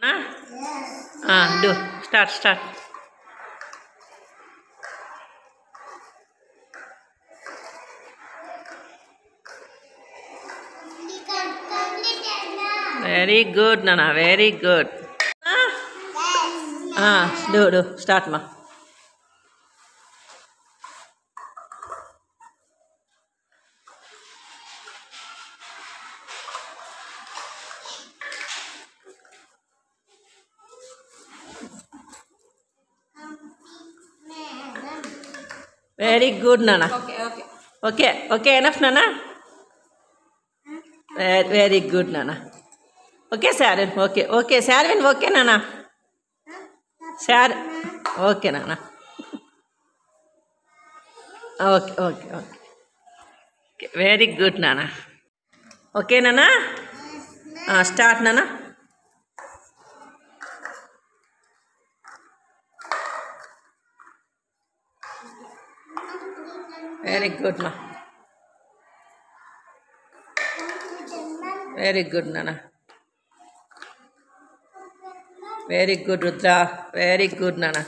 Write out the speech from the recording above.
Do. Start. Very good, Nana. Very good. Do. Start, ma. Very good, Nana. Okay. Enough, Nana. Very good, Nana. Okay, Sharon. Okay, Sharon. Okay, Nana. Sharon. Okay, Nana. Okay. Very good, Nana. Okay, Nana. Start, Nana. Very good, ma. Very good, Nana. Very good, Rudra. Very good, Nana.